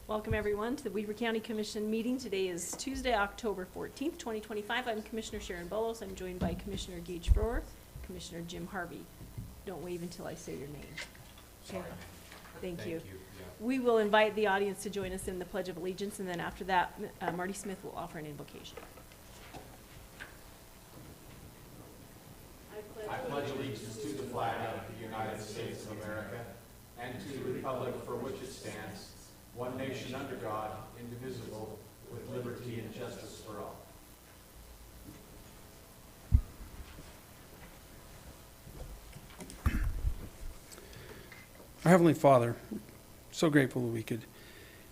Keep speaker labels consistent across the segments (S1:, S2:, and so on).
S1: Welcome everyone to the Weaver County Commission meeting. Today is Tuesday, October 14th, 2025. I'm Commissioner Sharon Bolos. I'm joined by Commissioner Gage Brewer, Commissioner Jim Harvey. Don't wave until I say your name. Okay. Thank you.
S2: Yeah.
S1: We will invite the audience to join us in the Pledge of Allegiance, and then after that, Marty Smith will offer an invocation.
S2: I pledge allegiance to the flag of the United States of America and to the republic for which it stands, one nation under God, indivisible, with liberty and justice for all.
S3: Our Heavenly Father, so grateful that we could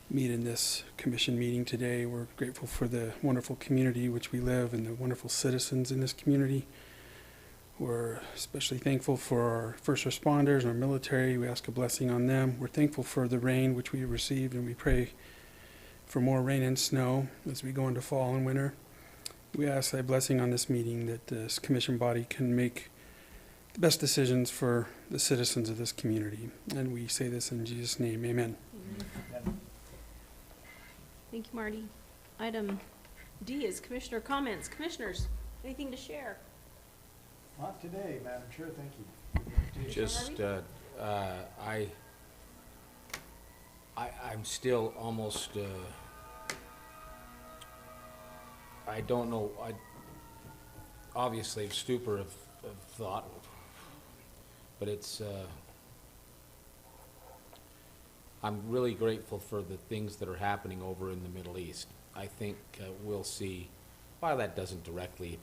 S3: meet in this commission meeting today. We're grateful for the wonderful community which we live and the wonderful citizens in this community. We're especially thankful for our first responders and our military. We ask a blessing on them. We're thankful for the rain which we received, and we pray for more rain and snow as we go into fall and winter. We ask thy blessing on this meeting, that this commission body can make the best decisions for the citizens of this community. And we say this in Jesus' name, amen.
S1: Amen. Thank you, Marty. Item D is Commissioner comments. Commissioners, anything to share?
S4: Not today, Madam Chair, thank you.
S5: Just, I'm still almost, I don't know, obviously stupor of thought, but it's, I'm really grateful for the things that are happening over in the Middle East. I think we'll see, while that doesn't directly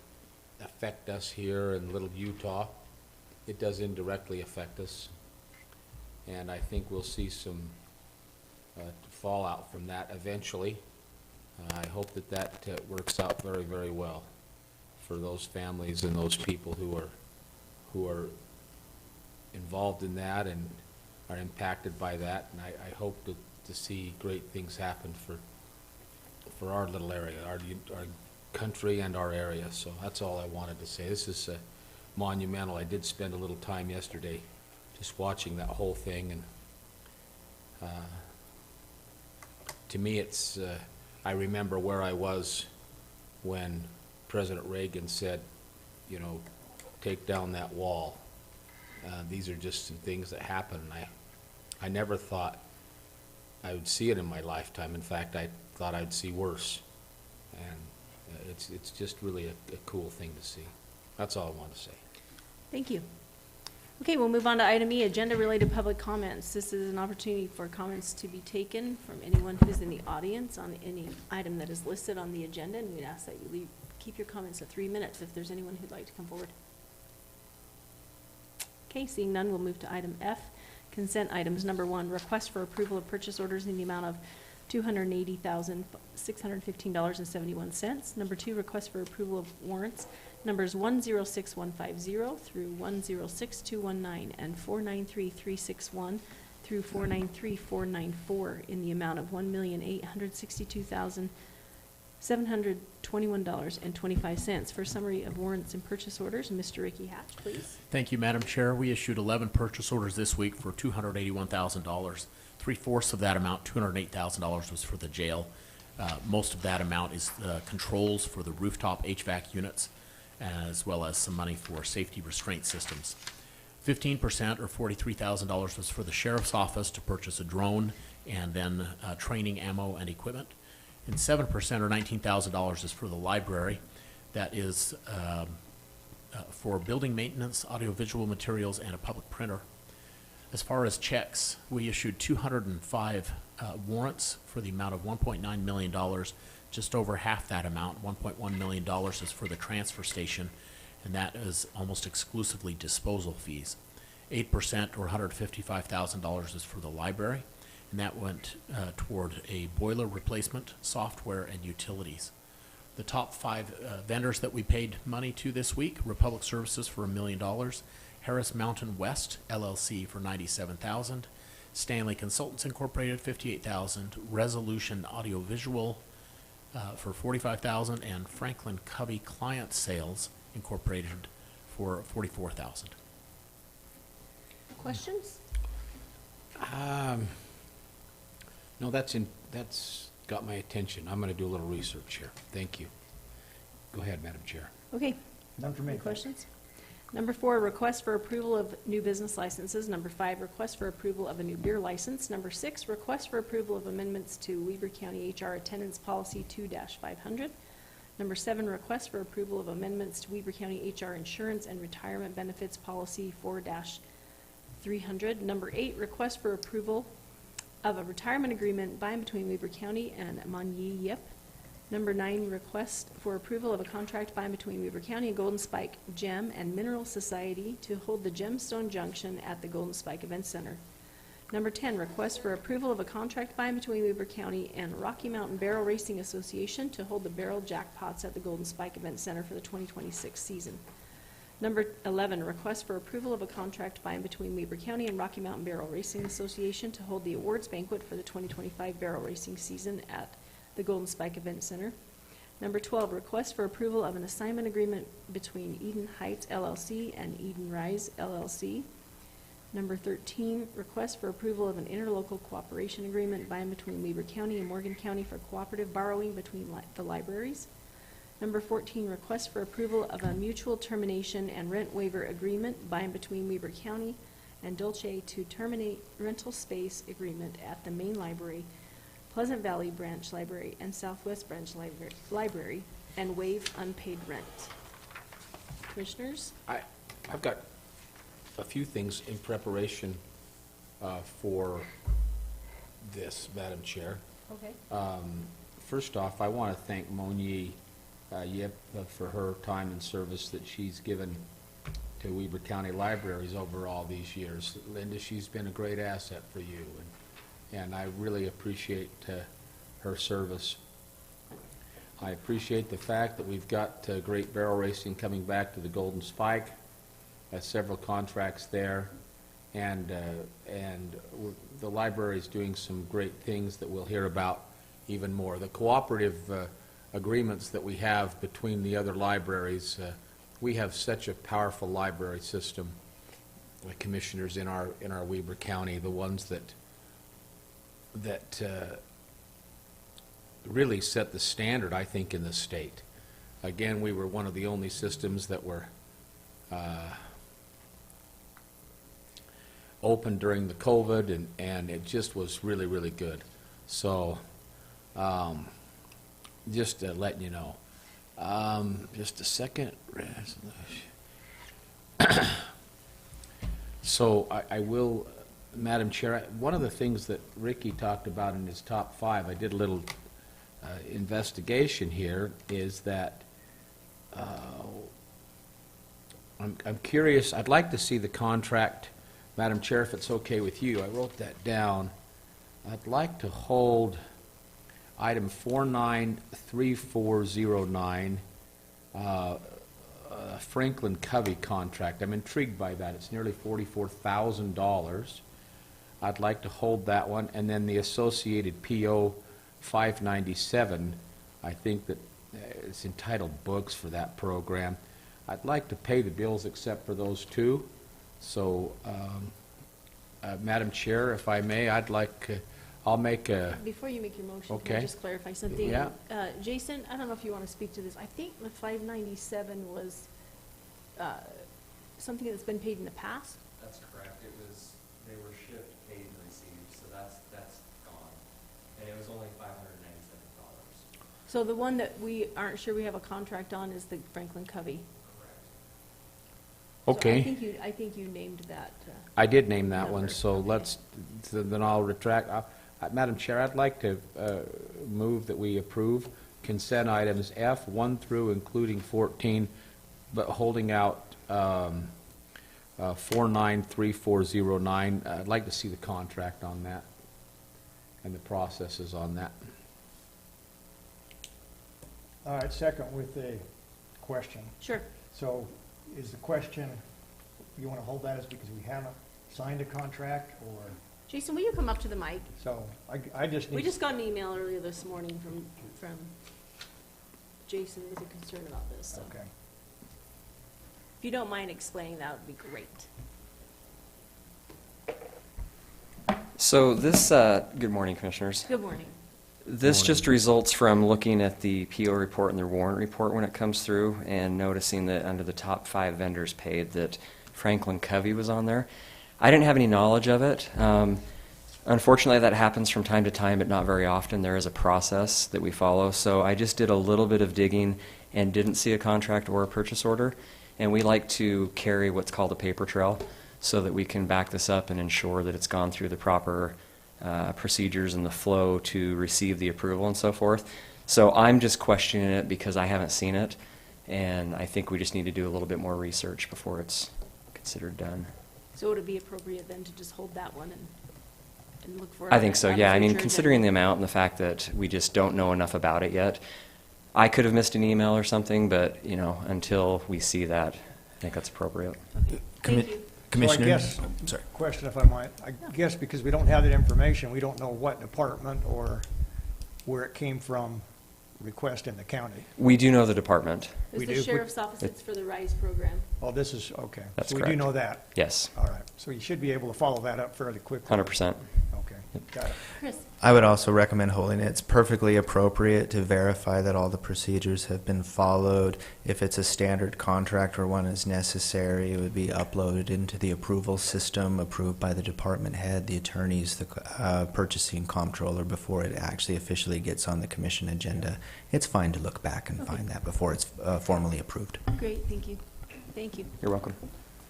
S5: affect us here in little Utah, it does indirectly affect us, and I think we'll see some fallout from that eventually. I hope that that works out very, very well for those families and those people who are involved in that and are impacted by that, and I hope to see great things happen for our little area, our country and our area. So that's all I wanted to say. This is monumental. I did spend a little time yesterday just watching that whole thing, and to me it's I remember where I was when President Reagan said, you know, take down that wall. These are just some things that happen, and I never thought I would see it in my lifetime. In fact, I thought I'd see worse, and it's just really a cool thing to see. That's all I want to say.
S1: Thank you. Okay, we'll move on to item E, agenda-related public comments. This is an opportunity for comments to be taken from anyone who's in the audience on any item that is listed on the agenda, and we'd ask that you keep your comments to 3 minutes if there's anyone who'd like to come forward. Okay, seeing none, we'll move to item F, consent items. Number 1, request for approval of purchase orders in the amount of $280,615.71. Number 2, request for approval of warrants numbers 106150 through 106219 and 493361 through 493494 in the amount of $1,862,721.25. For summary of warrants and purchase orders, Mr. Ricky Hatch, please.
S6: Thank you, Madam Chair. We issued 11 purchase orders this week for $281,000. 3/4 of that amount, $208,000, was for the jail. Most of that amount is controls for the rooftop HVAC units, as well as some money for safety restraint systems. 15%, or $43,000, was for the sheriff's office to purchase a drone and then training ammo and equipment. And 7%, or $19,000, is for the library. That is for building maintenance, audiovisual materials, and a public printer. As far as checks, we issued 205 warrants for the amount of $1.9 million. Just over half that amount, $1.1 million, is for the transfer station, and that is almost exclusively disposal fees. 8%, or $155,000, is for the library, and that went toward a boiler replacement, software, and utilities. The top 5 vendors that we paid money to this week: Republic Services for $1 million, Harris Mountain West LLC for $97,000, Stanley Consultants Incorporated $58,000, Resolution Audiovisual for $45,000, and Franklin Covey Client Sales Incorporated for $44,000.
S1: Questions?
S5: No, that's that's got my attention. I'm going to do a little research here. Thank you. Go ahead, Madam Chair.
S1: Okay,
S4: None for me.
S1: any questions? Number 4, request for approval of new business licenses. Number 5, request for approval of a new beer license. Number 6, request for approval of amendments to Weber County HR Attendance Policy 2-500. Number 7, request for approval of amendments to Weber County HR Insurance and Retirement Benefits Policy 4-300. Number 8, request for approval of a retirement agreement by and between Weber County and Manyi Yip. Number 9, request for approval of a contract by and between Weber County and Golden Spike Gem and Mineral Society to hold the Gemstone Junction at the Golden Spike Event Center. Number 10, request for approval of a contract by and between Weber County and Rocky Mountain Barrel Racing Association to hold the barrel jackpots at the Golden Spike Event Center for the 2026 season. Number 11, request for approval of a contract by and between Weber County and Rocky Mountain Barrel Racing Association to hold the awards banquet for the 2025 barrel racing season at the Golden Spike Event Center. Number 12, request for approval of an assignment agreement between Eden Heights LLC and Eden Rise LLC. Number 13, request for approval of an interlocal cooperation agreement by and between Weber County and Morgan County for cooperative borrowing between the libraries. Number 14, request for approval of a mutual termination and rent waiver agreement by and between Weber County and Dulce to terminate rental space agreement at the main library, Pleasant Valley Branch Library, and Southwest Branch Library, and waive unpaid rent. Commissioners?
S5: I've got a few things in preparation for this, Madam Chair.
S1: Okay.
S5: First off, I want to thank Monique Yip for her time and service that she's given to Weber County Libraries over all these years. Linda, she's been a great asset for you, and I really appreciate her service. I appreciate the fact that we've got great barrel racing coming back to the Golden Spike. Several contracts there, and the library is doing some great things that we'll hear about even more. The cooperative agreements that we have between the other libraries, we have such a powerful library system, commissioners, in our Weber County, the ones that really set the standard, I think, in the state. Again, we were one of the only systems that were open during the COVID, and it just was really, really good. So, just letting you know. Just a second. So I will, Madam Chair, one of the things that Ricky talked about in his top 5, I did a little investigation here, is that I'm curious, I'd like to see the contract, Madam Chair, if it's okay with you. I wrote that down. I'd like to hold item 493409, Franklin Covey contract. I'm intrigued by that. It's nearly $44,000. I'd like to hold that one. And then the associated PO 597, I think that it's entitled books for that program. I'd like to pay the bills except for those two. So, Madam Chair, if I may, I'd like, I'll make a...
S1: Before you make your motion, can
S5: Okay.
S1: I just clarify something?
S5: Yeah.
S1: Jason, I don't know if you want to speak to this. I think the 597 was something that's been paid in the past.
S7: That's correct. It was, they were shipped, paid, and received, so that's gone. And it was only $597.
S1: So the one that we aren't sure we have a contract on is the Franklin Covey.
S7: Correct.
S1: So
S5: Okay.
S1: I think you named that.
S5: I did name that one,
S1: Number,
S5: so
S1: okay.
S5: let's, then I'll retract. Madam Chair, I'd like to move that we approve consent items F, 1 through including 14, but holding out 493409. I'd like to see the contract on that and the processes on that.
S4: All right, second with a question.
S1: Sure.
S4: So is the question, you want to hold that as because we haven't signed a contract, or,
S1: Jason, will you come up to the mic?
S4: so I just need.
S1: We just got an email earlier this morning from Jason with a concern about this, so.
S4: Okay.
S1: If you don't mind explaining, that would be great.
S8: So this, good morning, Commissioners.
S1: Good morning.
S8: This
S5: Morning.
S8: just results from looking at the PO report and the warrant report when it comes through and noticing that under the top 5 vendors paid that Franklin Covey was on there. I didn't have any knowledge of it. Unfortunately, that happens from time to time, but not very often. There is a process that we follow. So I just did a little bit of digging and didn't see a contract or a purchase order. And we like to carry what's called a paper trail so that we can back this up and ensure that it's gone through the proper procedures and the flow to receive the approval and so forth. So I'm just questioning it because I haven't seen it, and I think we just need to do a little bit more research before it's considered done.
S1: So would it be appropriate then to just hold that one and look for it?
S8: I think so,
S1: on a
S8: yeah. I mean,
S1: future
S8: considering the
S1: agenda?
S8: amount and the fact that we just don't know enough about it yet, I could have missed an email or something, but, you know, until we see that, I think that's appropriate.
S1: Okay, thank you.
S6: Commissioner?
S4: So I guess,
S6: Sorry.
S4: question if I might, I guess because we don't have that information, we don't know what department or where it came from request in the county.
S8: We do know the department,
S1: It's
S4: We
S1: the
S4: do?
S1: sheriff's office, it's for the RISE program.
S4: Oh, this is, okay.
S8: That's
S4: So we do
S8: correct.
S4: know that.
S8: yes,
S4: All right. So you should be able to follow that up fairly quickly.
S8: 100%.
S4: Okay, got it.
S1: Chris?
S9: I would also recommend holding it. It's perfectly appropriate to verify that all the procedures have been followed. If it's a standard contract or one is necessary, it would be uploaded into the approval system, approved by the department head, the attorneys, the purchasing comptroller before it actually officially gets on the commission agenda. It's fine to look back and find that before it's formally approved.
S1: Great, thank you. Thank you.
S8: You're welcome.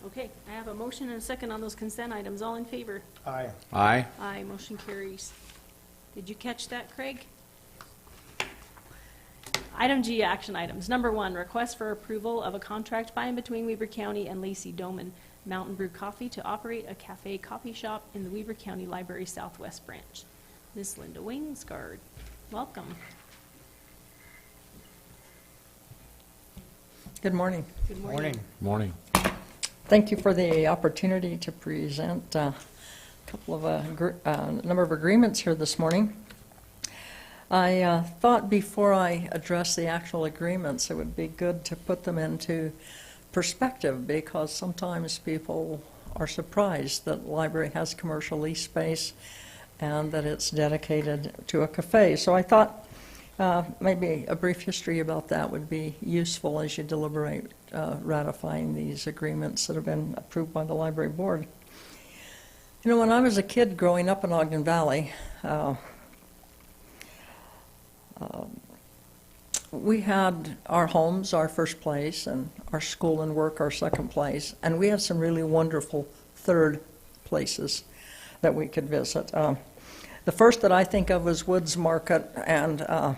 S1: Okay, I have a motion and a second on those consent items. All in favor?
S4: Aye.
S5: Aye.
S1: Aye, motion carries. Did you catch that, Craig? Item G, action items. Number 1, request for approval of a contract by and between Weber County and Lacey Doman Mountain Brew Coffee to operate a cafe coffee shop in the Weber County Library Southwest Branch. Ms. Linda Wingsgard, welcome.
S10: Good morning.
S1: Good morning.
S4: Morning.
S5: Morning.
S10: Thank you for the opportunity to present a couple of number of agreements here this morning. I thought before I address the actual agreements, it would be good to put them into perspective because sometimes people are surprised that the library has commercial lease space and that it's dedicated to a cafe. So I thought maybe a brief history about that would be useful as you deliberate ratifying these agreements that have been approved by the library board. You know, when I was a kid growing up in Ogden Valley, we had our homes, our first place, and our school and work, our second place, and we had some really wonderful third places that we could visit. The first that I think of was Woods Market and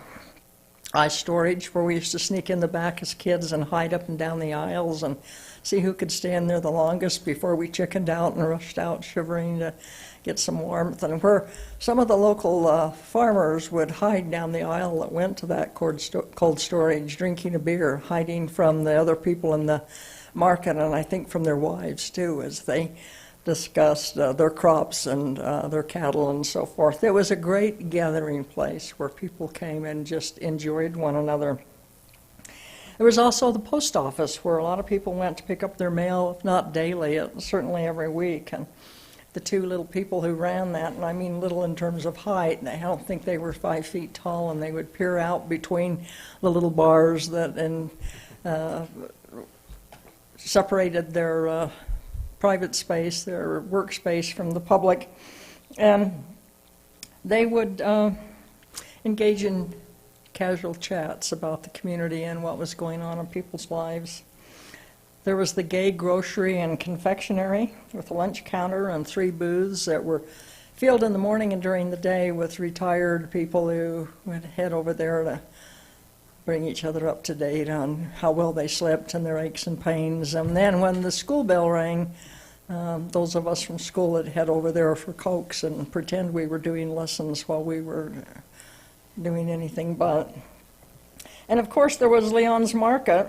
S10: I-Storage, where we used to sneak in the back as kids and hide up and down the aisles and see who could stand there the longest before we chickened out and rushed out shivering to get some warmth, and where some of the local farmers would hide down the aisle that went to that cold storage, drinking a beer, hiding from the other people in the market, and I think from their wives too, as they discussed their crops and their cattle and so forth. It was a great gathering place where people came and just enjoyed one another. There was also the post office where a lot of people went to pick up their mail, if not daily, certainly every week. And the two little people who ran that, and I mean little in terms of height, I don't think they were 5 feet tall, and they would peer out between the little bars that separated their private space, their workspace from the public, and they would engage in casual chats about the community and what was going on in people's lives. There was the Gay Grocery and Confectionery with a lunch counter and 3 booths that were filled in the morning and during the day with retired people who would head over there to bring each other up to date on how well they slept and their aches and pains. And then when the school bell rang, those of us from school would head over there for Cokes and pretend we were doing lessons while we were doing anything but. And of course there was Leon's Market,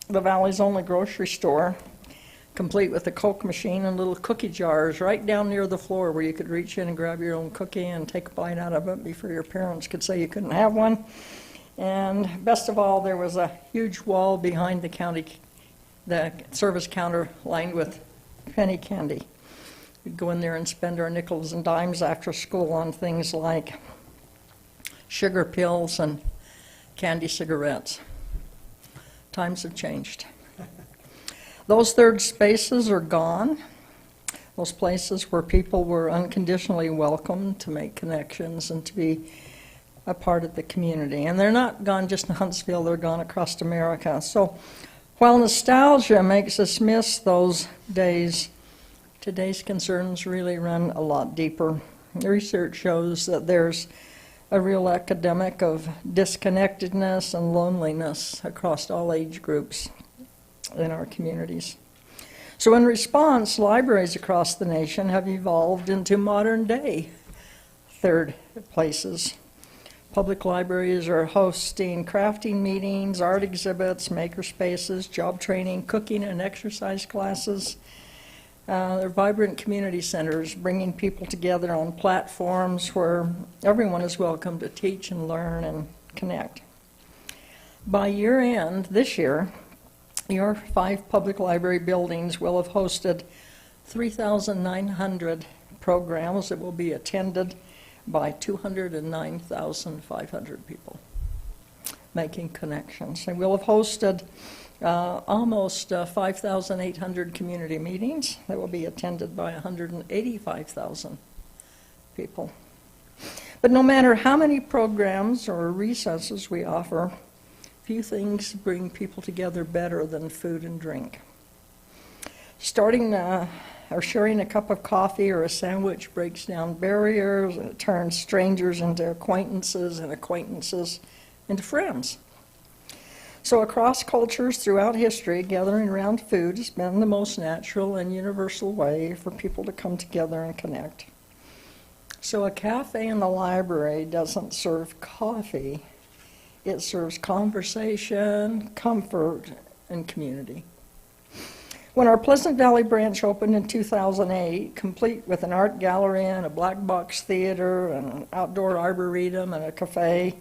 S10: the Valley's only grocery store, complete with a Coke machine and little cookie jars right down near the floor where you could reach in and grab your own cookie and take a bite out of it before your parents could say you couldn't have one. And best of all, there was a huge wall behind the service counter lined with penny candy. We'd go in there and spend our nickels and dimes after school on things like sugar pills and candy cigarettes. Times have changed. Those third spaces are gone. Those places where people were unconditionally welcome to make connections and to be a part of the community. And they're not gone just in Huntsville, they're gone across America. So while nostalgia makes us miss those days, today's concerns really run a lot deeper. The research shows that there's a real epidemic of disconnectedness and loneliness across all age groups in our communities. So in response, libraries across the nation have evolved into modern-day third places. Public libraries are hosting crafting meetings, art exhibits, maker spaces, job training, cooking and exercise classes. They're vibrant community centers, bringing people together on platforms where everyone is welcome to teach and learn and connect. By year end this year, your 5 public library buildings will have hosted 3,900 programs that will be attended by 209,500 people making connections. And we'll have hosted almost 5,800 community meetings that will be attended by 185,000 people. But no matter how many programs or recesses we offer, few things bring people together better than food and drink. Starting or sharing a cup of coffee or a sandwich breaks down barriers, and it turns strangers into acquaintances and acquaintances into friends. So across cultures throughout history, gathering around food has been the most natural and universal way for people to come together and connect. So a cafe in the library doesn't serve coffee. It serves conversation, comfort, and community. When our Pleasant Valley branch opened in 2008, complete with an art gallery and a black box theater and an outdoor arboretum and a cafe,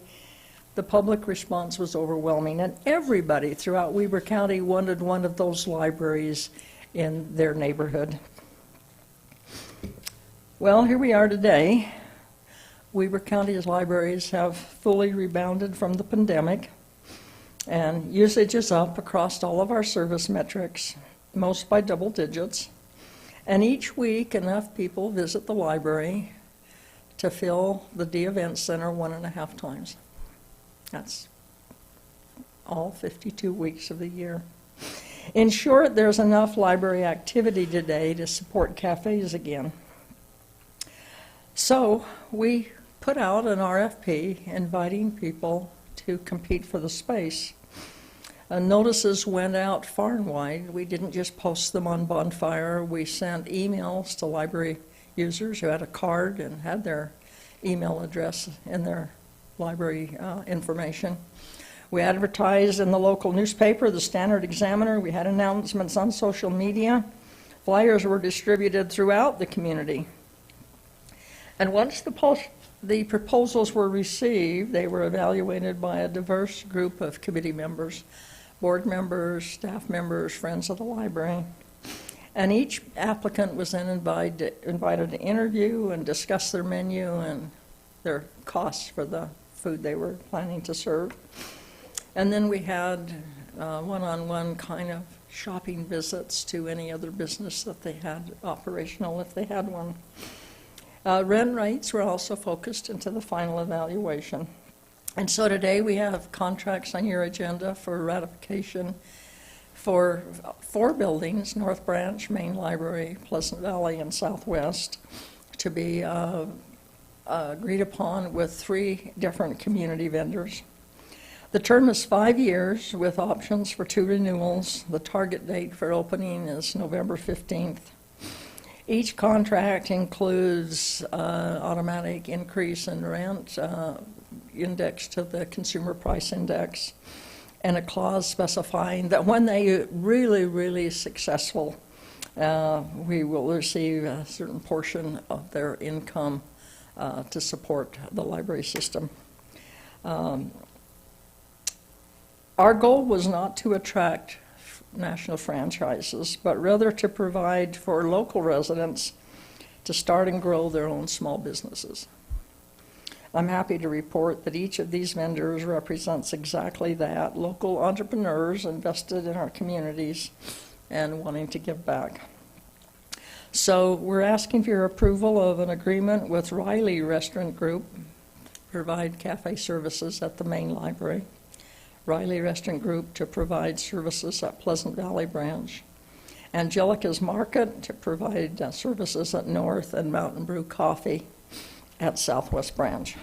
S10: the public response was overwhelming, and everybody throughout Weber County wanted one of those libraries in their neighborhood. Well, here we are today. Weber County's libraries have fully rebounded from the pandemic, and usage is up across all of our service metrics, most by double digits. And each week, enough people visit the library to fill the D Event Center 1.5 times. That's all 52 weeks of the year. In short, there's enough library activity today to support cafes again. So we put out an RFP inviting people to compete for the space. Notices went out far and wide. We didn't just post them on Bonfire. We sent emails to library users who had a card and had their email address in their library information. We advertised in the local newspaper, the Standard Examiner. We had announcements on social media. Flyers were distributed throughout the community. And once the proposals were received, they were evaluated by a diverse group of committee members, board members, staff members, friends of the library. And each applicant was then invited to interview and discuss their menu and their costs for the food they were planning to serve. And then we had one-on-one kind of shopping visits to any other business that they had operational, if they had one. Rent rates were also focused into the final evaluation. And so today we have contracts on your agenda for ratification for 4 buildings, North Branch, Main Library, Pleasant Valley, and Southwest, to be agreed upon with 3 different community vendors. The term is 5 years with options for 2 renewals. The target date for opening is November 15th. Each contract includes automatic increase in rent, indexed to the Consumer Price Index, and a clause specifying that when they really successful, we will receive a certain portion of their income to support the library system. Our goal was not to attract national franchises, but rather to provide for local residents to start and grow their own small businesses. I'm happy to report that each of these vendors represents exactly that, local entrepreneurs invested in our communities and wanting to give back. So we're asking for your approval of an agreement with Riley Restaurant Group to provide cafe services at the main library, Riley Restaurant Group to provide services at Pleasant Valley Branch, Angelica's Market to provide services at North, and Mountain Brew Coffee at Southwest Branch.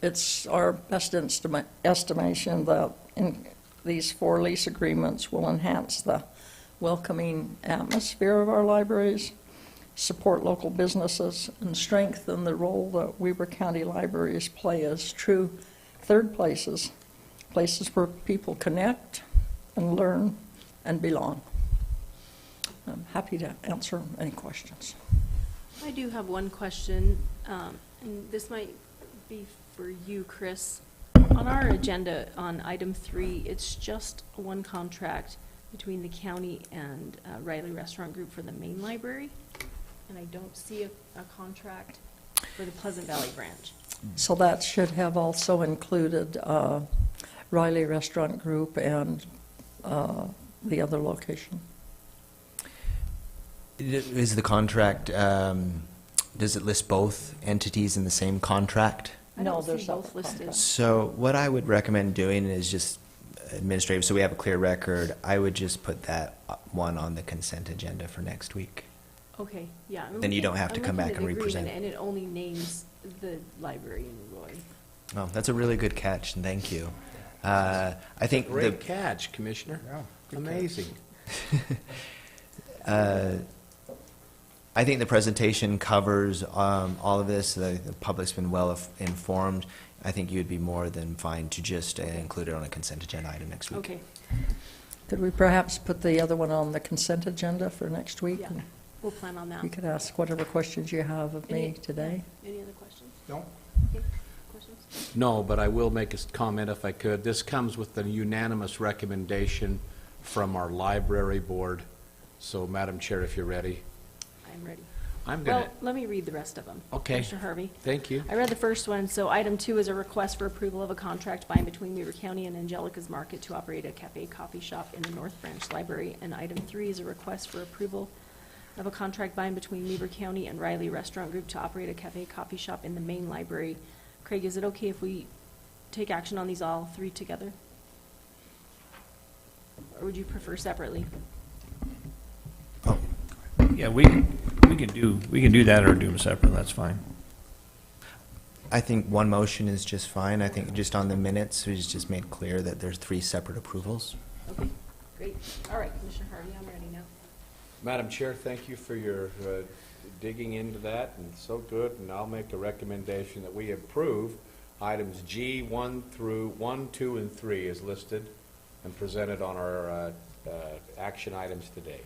S10: It's our best estimation that these 4 lease agreements will enhance the welcoming atmosphere of our libraries, support local businesses, and strengthen the role that Weber County Libraries play as true third places where people connect and learn and belong. I'm happy to answer any questions.
S1: I do have one question, and this might be for you, Chris. On our agenda, on item 3, it's just one contract between the county and Riley Restaurant Group for the main library, and I don't see a contract for the Pleasant Valley branch.
S10: So that should have also included Riley Restaurant Group and the other location.
S9: Is the contract, does it list both entities in the same contract?
S1: I
S10: No,
S1: don't see
S10: there's
S1: both
S10: separate
S1: listed.
S10: contracts.
S9: So what I would recommend doing is just administrative, so we have a clear record. I would just put that one on the consent agenda for next week.
S1: Okay, yeah.
S9: Then you don't have to
S1: I'm
S9: come
S1: looking
S9: back
S1: at
S9: and
S1: the agreement,
S9: represent it.
S1: and it only names the library in Roy.
S9: Oh, that's a really good catch, and thank you. I think
S5: Great catch, Commissioner. Amazing.
S9: I think the presentation covers all of this. The public's been well informed. I think you would be more than fine to just include it on a consent agenda item next week.
S1: Okay,
S10: Could we perhaps put the other one on the consent agenda for next week?
S1: yeah, we'll plan on that.
S10: You could ask whatever questions you have of me today.
S1: Any other questions?
S4: No?
S1: Okay, questions?
S5: No, but I will make a comment if I could. This comes with a unanimous recommendation from our library board. So, Madam Chair, if you're ready,
S1: I'm ready.
S5: I'm going
S1: Well, let me read the rest of them.
S5: Okay.
S1: Commissioner Harvey.
S5: Thank you.
S1: I read the first one. So item 2 is a request for approval of a contract by and between Weber County and Angelica's Market to operate a cafe coffee shop in the North Branch Library. And item 3 is a request for approval of a contract by and between Weber County and Riley Restaurant Group to operate a cafe coffee shop in the main library. Craig, is it okay if we take action on these all 3 together? Or would you prefer separately?
S11: Yeah, we can do that or do them separate, that's fine.
S9: I think one motion is just fine. I think just on the minutes, it's just made clear that there's 3 separate approvals.
S1: Okay, great. All right, Commissioner Harvey, I'm ready now.
S5: Madam Chair, thank you for your digging into that, and so good. And I'll make a recommendation that we approve items G 1 through 1, 2, and 3 as listed and presented on our action items today.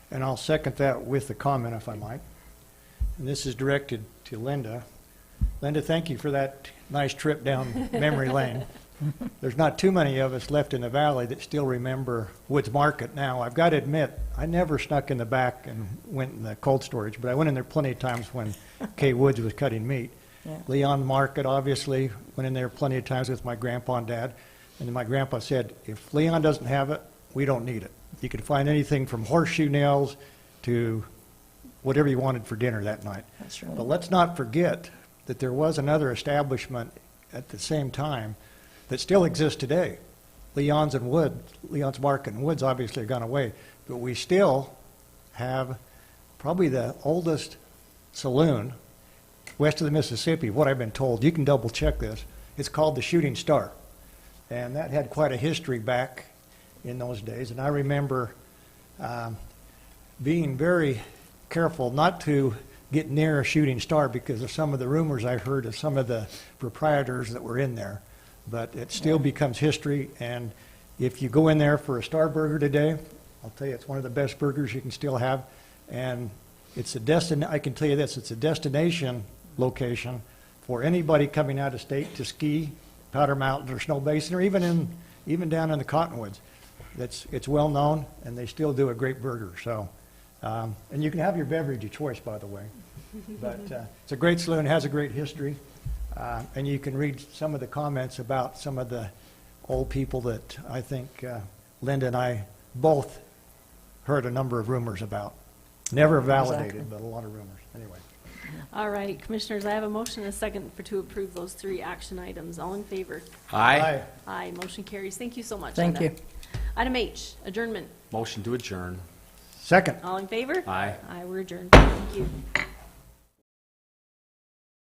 S4: And I'll second that with a comment, if I might. And this is directed to Linda. Linda, thank you for that nice trip down memory lane. There's not too many of us left in the valley that still remember Woods Market now. I've got to admit, I never snuck in the back and went in the cold storage, but I went in there plenty of times when Kay Woods was cutting meat.
S10: Yeah.
S4: Leon Market, obviously, went in there plenty of times with my grandpa and dad. And my grandpa said, if Leon doesn't have it, we don't need it. You could find anything from horseshoe nails to whatever you wanted for dinner that night.
S10: That's right.
S4: But let's not forget that there was another establishment at the same time that still exists today. Leon's Market and Woods obviously have gone away, but we still have probably the oldest saloon west of the Mississippi, what I've been told. You can double check this. It's called the Shooting Star. And that had quite a history back in those days. And I remember being very careful not to get near a Shooting Star because of some of the rumors I heard of some of the proprietors that were in there. But it still becomes history, and if you go in there for a Star Burger today, I'll tell you, it's one of the best burgers you can still have. And it's I can tell you this, it's a destination location for anybody coming out of state to ski, Powder Mountain or Snow Basin, or even down in the Cottonwoods. It's well known, and they still do a great burger. So, and you can have your beverage of choice, by the way. But it's a great saloon, has a great history. And you can read some of the comments about some of the old people that I think Linda and I both heard a number of rumors about. Never validated,
S10: Exactly.
S4: but a lot of rumors. Anyway.
S1: All right, Commissioners, I have a motion and a second to approve those 3 action items. All in favor?
S5: Aye.
S1: Aye, motion carries. Thank you so much,
S10: Thank
S1: Linda.
S10: you.
S1: Item H, adjournment.
S5: Motion to adjourn.
S4: Second.
S1: All in favor?
S5: Aye.
S1: Aye, we're adjourned. Thank you.